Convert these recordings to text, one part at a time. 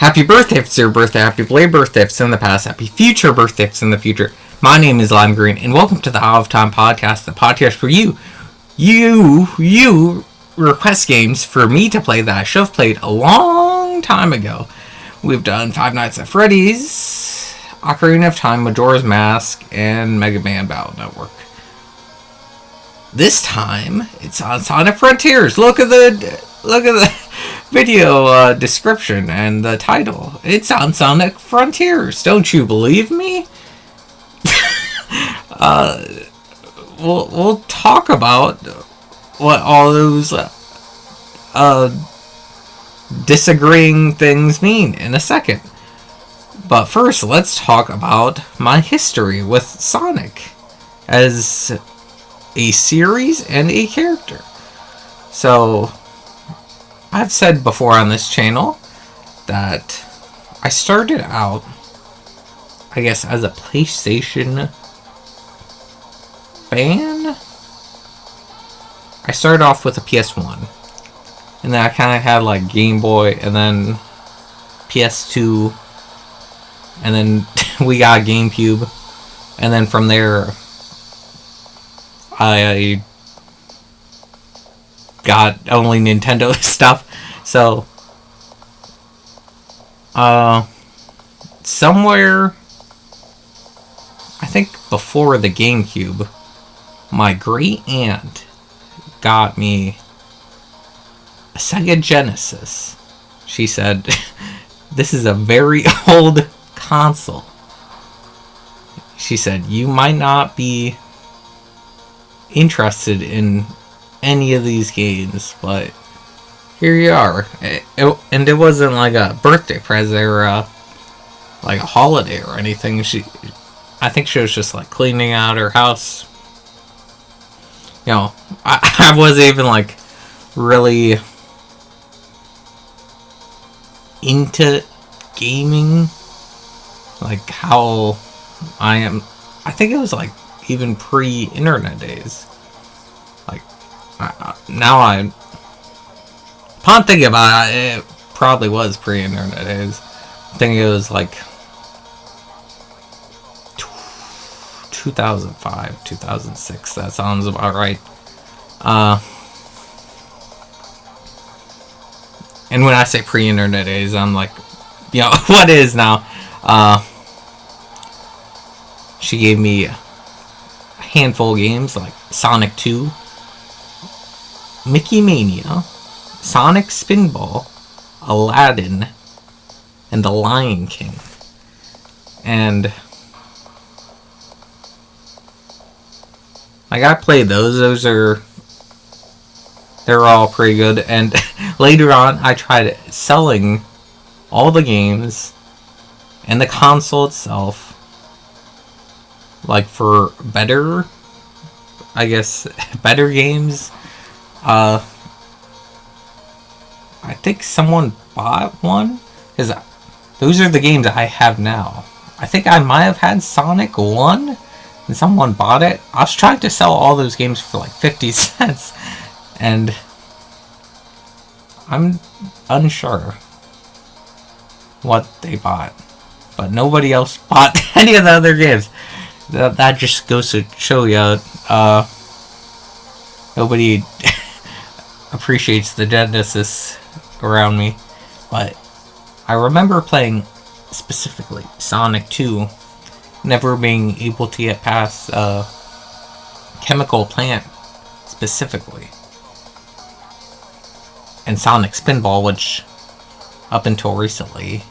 Happy birthday if it's your birthday, happy belated birthday if it's in the past, happy future birthday if it's in the future. My name is Lime Green, and welcome to the Out of Time Podcast, the podcast where you request games for me to play that I should have played a long time ago. We've done Five Nights at Freddy's, Ocarina of Time, Majora's Mask, and Mega Man Battle Network. This time, it's on Sonic Frontiers. Look at the video description and the title. It's on Sonic Frontiers. Don't you believe me? We'll talk about what all those disagreeing things mean in a second. But first, let's talk about my history with Sonic as a series and a character. So, I've said before on this channel that I started out, I guess, as a PlayStation fan. I started off with a PS1, and then I kind of had like Game Boy, and then PS2, and then we got GameCube, and then from there I got only Nintendo stuff. So somewhere, I think before the GameCube, my great aunt got me a Sega Genesis. She said, "This is a very old console." She said, "You might not be interested in any of these games, but here you are." And it wasn't like a birthday present or like a holiday or anything. I think she was just like cleaning out her house. You know, I wasn't even like really into gaming like how I am. I think it was like even pre-internet days. Like now upon thinking about it, it probably was pre-internet days. I think it was like 2005, 2006. That sounds about right. And when I say pre-internet days, I'm like, you know, what is now? She gave me a handful of games like Sonic 2, Mickey Mania, Sonic Spinball, Aladdin, and The Lion King. And like, I played those. They're all pretty good. And later on, I tried selling all the games and the console itself, like, for better, I guess, better games. I think someone bought one, because those are the games I have now. I think I might have had Sonic 1, and someone bought it. I was trying to sell all those games for like 50 cents, and I'm unsure what they bought. But nobody else bought any of the other games. That just goes to show you, nobody appreciates the Genesis around me. But I remember playing specifically Sonic 2, never being able to get past Chemical Plant specifically, and Sonic Spinball, which up until recently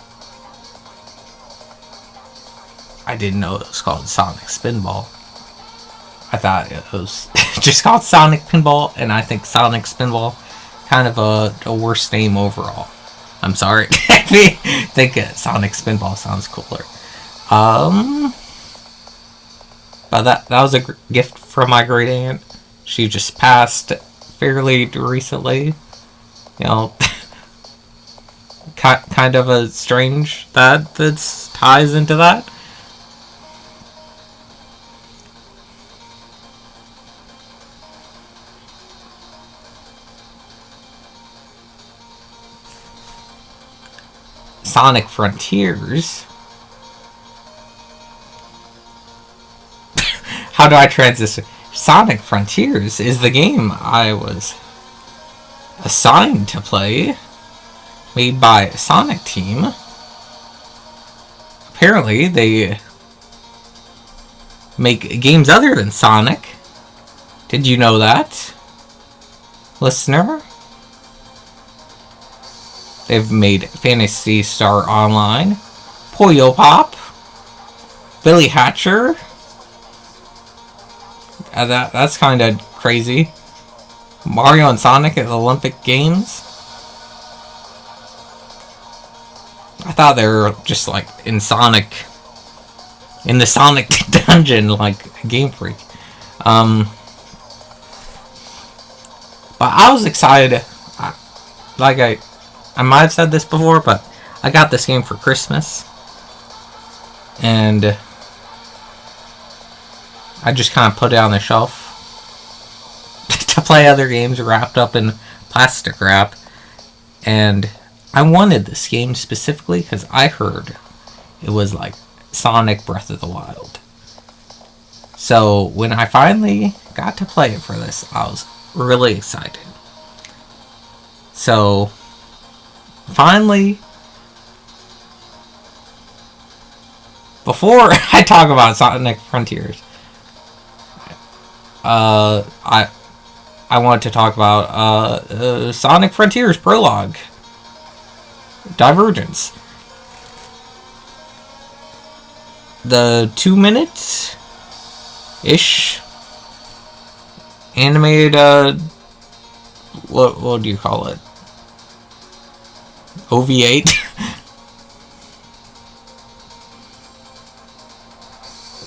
I didn't know it was called Sonic Spinball. I thought it was just called Sonic Pinball, and I think Sonic Spinball kind of a worse name overall. I'm sorry. I think Sonic Spinball sounds cooler. But that was a gift from my great aunt. She just passed fairly recently. You know, kind of a strange that ties into that. Sonic Frontiers. How do I transition? Sonic Frontiers is the game I was assigned to play, made by Sonic Team. Apparently, they make games other than Sonic. Did you know that, listener? They've made Phantasy Star Online, Puyo Pop, Billy Hatcher. That's kind of crazy. Mario and Sonic at the Olympic Games. I thought they were just like in the Sonic dungeon, like Game Freak. But I was excited. I might have said this before, but I got this game for Christmas, and I just kind of put it on the shelf to play other games wrapped up in plastic wrap. And I wanted this game specifically because I heard it was like Sonic Breath of the Wild. So when I finally got to play it for this, I was really excited. So finally, before I talk about Sonic Frontiers, I wanted to talk about Sonic Frontiers Prologue. Divergence. The 2 minutes ish animated what do you call it? OV8.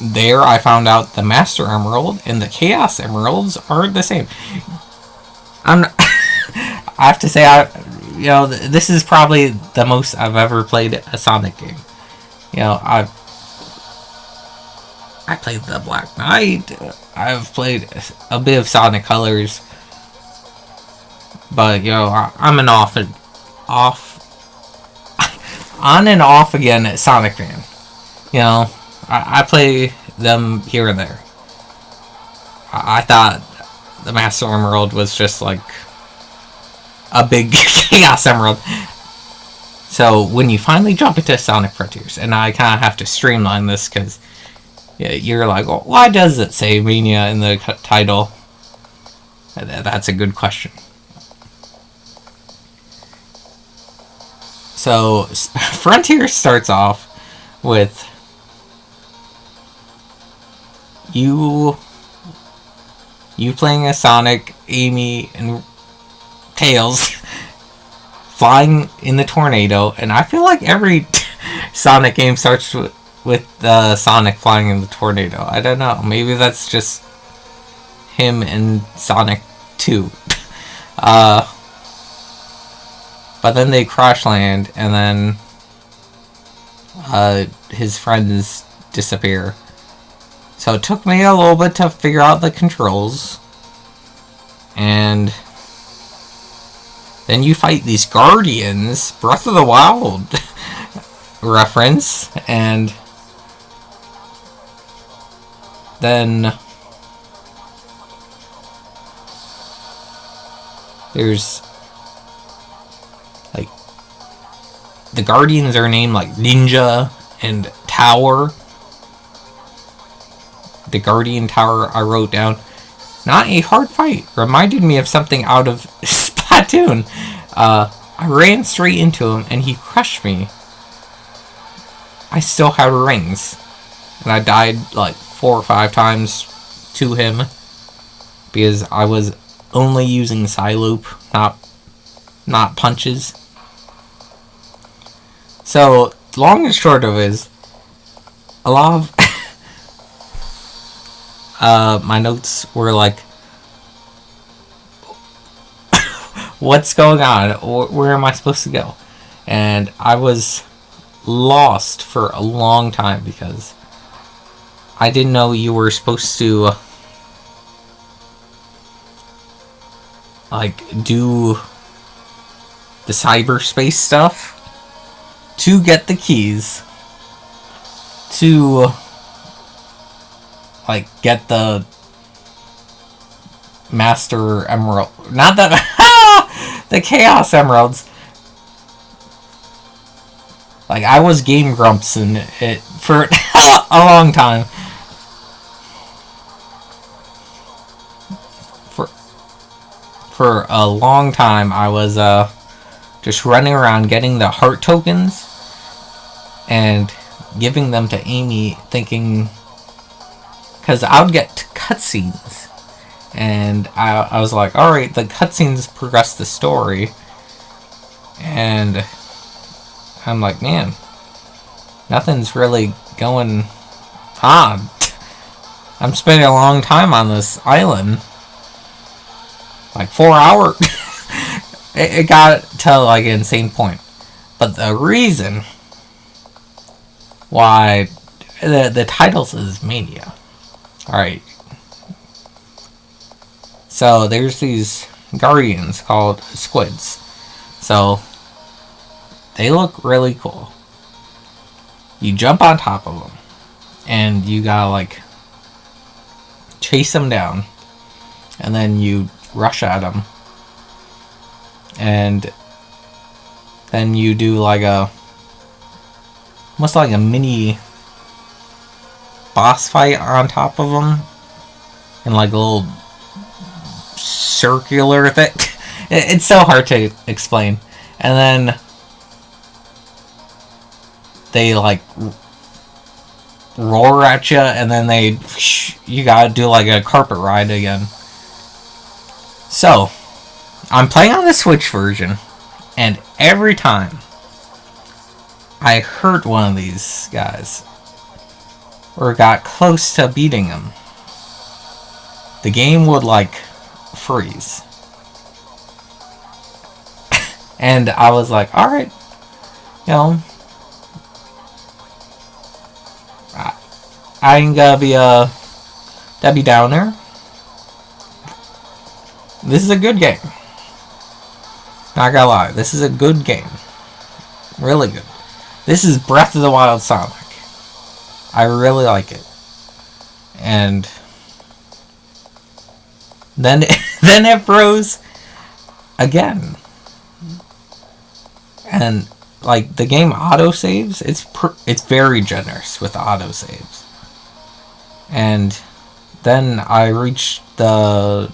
There I found out the Master Emerald and the Chaos Emeralds aren't the same. I have to say, this is probably the most I've ever played a Sonic game. I played the Black Knight. I've played a bit of Sonic Colors, but I'm an on and off again Sonic fan. I play them here and there. I thought the Master Emerald was just like a big Chaos Emerald. So when you finally jump into Sonic Frontiers, and I kind of have to streamline this because you're like, well, why does it say Mania in the title? That's a good question. So Frontier starts off with you playing as Sonic, Amy, and Tails flying in the tornado, and I feel like every Sonic game starts with Sonic flying in the tornado. I don't know. Maybe that's just him in Sonic 2. But then they crash land, and then his friends disappear. So it took me a little bit to figure out the controls. And then you fight these Guardians, Breath of the Wild reference, and then there's like the Guardians are named like Ninja and Tower. The Guardian Tower I wrote down. Not a hard fight. Reminded me of something out of Splatoon. I ran straight into him and he crushed me. I still had rings. And I died like 4 or 5 times to him. Because I was only using Psyloop, not punches. So, long and short of it is, a lot of my notes were like, what's going on? Where am I supposed to go? And I was lost for a long time because I didn't know you were supposed to like do the cyberspace stuff to get the keys to like get the Master Emerald, not that the Chaos Emeralds. Like, I was Game Grumps in it for a long time. For a long time, I was just running around getting the heart tokens and giving them to Amy, thinking, because I would get cutscenes, and I was like, alright, the cutscenes progress the story, and I'm like, man, nothing's really going on. I'm spending a long time on this island. Like 4 hours. It got to like an insane point. But the reason why the title says Mania. Alright. So there's these guardians called squids. So they look really cool. You jump on top of them and you gotta like chase them down, and then you rush at them, and then you do like a almost like a mini boss fight on top of them, and like a little circular thing. It's so hard to explain. And then they like roar at you, and then you gotta do like a carpet ride again. So I'm playing on the Switch version, and every time I hurt one of these guys or got close to beating him, the game would like freeze. And I was like, alright, you know, I ain't gonna be a Debbie Downer. This is a good game. Not gonna lie, this is a good game. Really good. This is Breath of the Wild Sonic. I really like it. And then it froze again. And like the game autosaves, it's very generous with autosaves. And then I reached the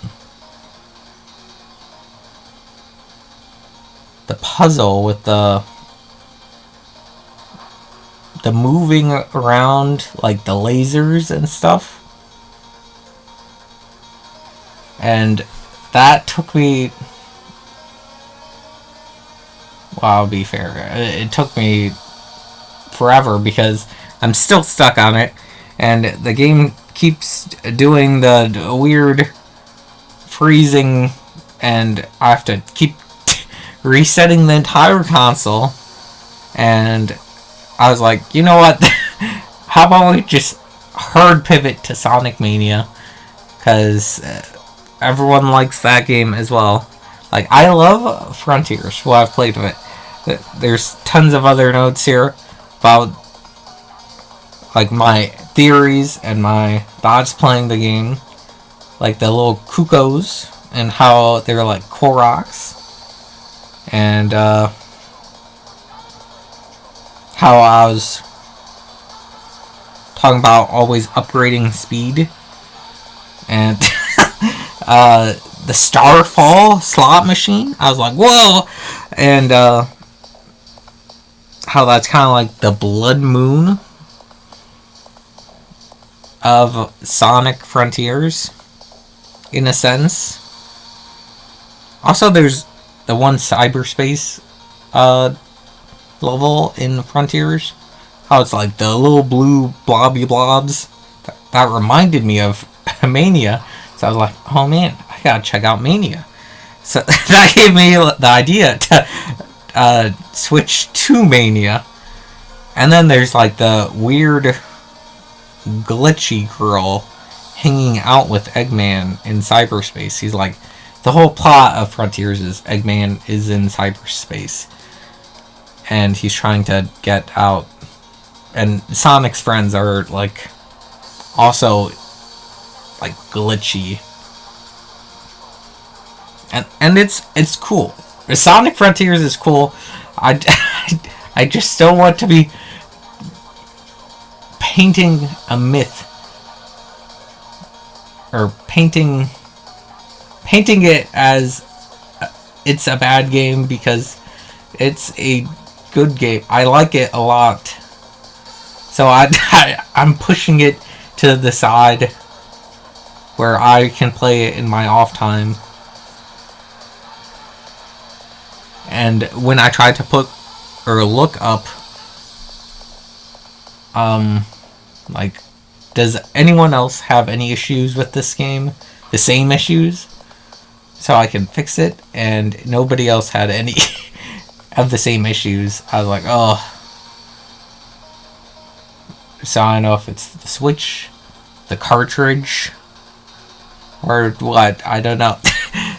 puzzle with the moving around, like the lasers and stuff. And that took me, well, I'll be fair, it took me forever because I'm still stuck on it, and the game keeps doing the weird freezing, and I have to keep resetting the entire console. And I was like, you know what, how about we just hard pivot to Sonic Mania, because everyone likes that game as well. Like, I love Frontiers, well, I've played with it. There's tons of other notes here about like my theories and my thoughts playing the game, like the little cuckoos and how they're like Koroks, and how I was talking about always upgrading speed, and the Starfall slot machine, I was like, whoa, and how that's kind of like the blood moon of Sonic Frontiers, in a sense. Also, there's the one cyberspace level in Frontiers, how it's like the little blue blobby blobs. That reminded me of Mania, so I was like, oh man, I gotta check out Mania. So that gave me the idea to switch to Mania. And then there's like the weird glitchy girl hanging out with Eggman in cyberspace. He's like, the whole plot of Frontiers is Eggman is in cyberspace, and he's trying to get out. And Sonic's friends are like also like glitchy, and it's cool. Sonic Frontiers is cool. I just don't want to be painting a myth, or painting it as it's a bad game, because it's a good game. I like it a lot, so I'm pushing it to the side where I can play it in my off time. And when I tried to put or look up, like, does anyone else have any issues with this game? The same issues? So I can fix it, and nobody else had any of the same issues. I was like, oh. So I don't know if it's the Switch, the cartridge, or what. I don't know.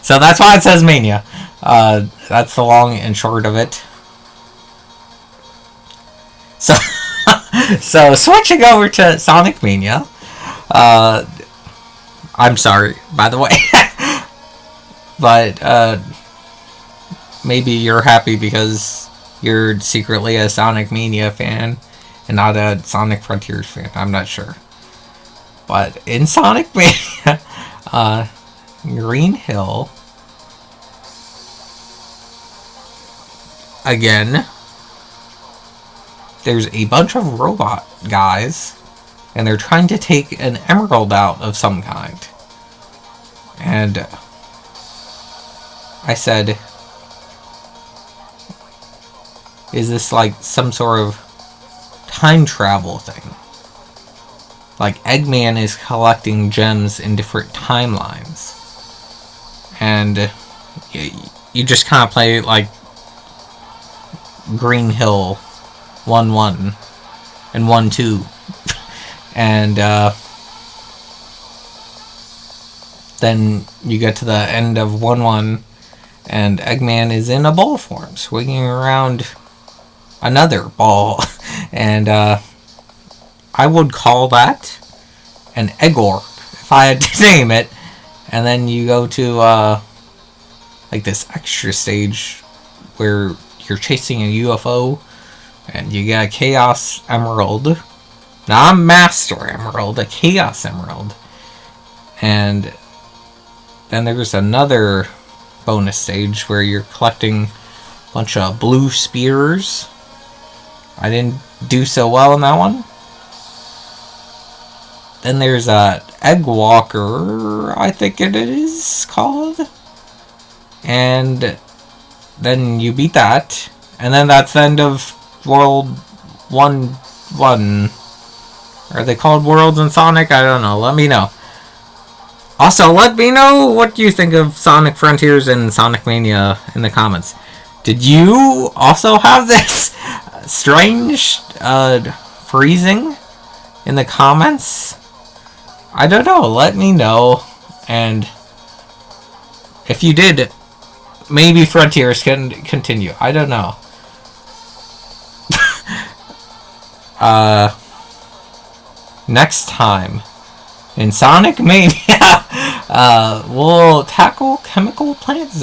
So that's why it says Mania. That's the long and short of it. So, so switching over to Sonic Mania. I'm sorry, by the way. But maybe you're happy because you're secretly a Sonic Mania fan and not a Sonic Frontiers fan. I'm not sure. But in Sonic Mania, Green Hill, again, there's a bunch of robot guys, and they're trying to take an emerald out of some kind. And I said, is this like some sort of time travel thing? Like, Eggman is collecting gems in different timelines. And you just kind of play like Green Hill 1-1 and 1-2. And then you get to the end of 1-1, and Eggman is in a ball form, swinging around another ball. And I would call that an Eggor, if I had to name it. And then you go to like this extra stage where you're chasing a UFO, and you get a Chaos Emerald. Not a Master Emerald, a Chaos Emerald. And then there's another bonus stage where you're collecting a bunch of blue spears. I didn't do so well in that one. Then there's a Egg Walker, I think it is called. And then you beat that. And then that's the end of World 1-1. Are they called Worlds in Sonic? I don't know. Let me know. Also, let me know what you think of Sonic Frontiers and Sonic Mania in the comments. Did you also have this strange freezing in the comments? I don't know. Let me know. And if you did, maybe Frontiers can continue. I don't know. Next time in Sonic Mania, we'll tackle chemical plants.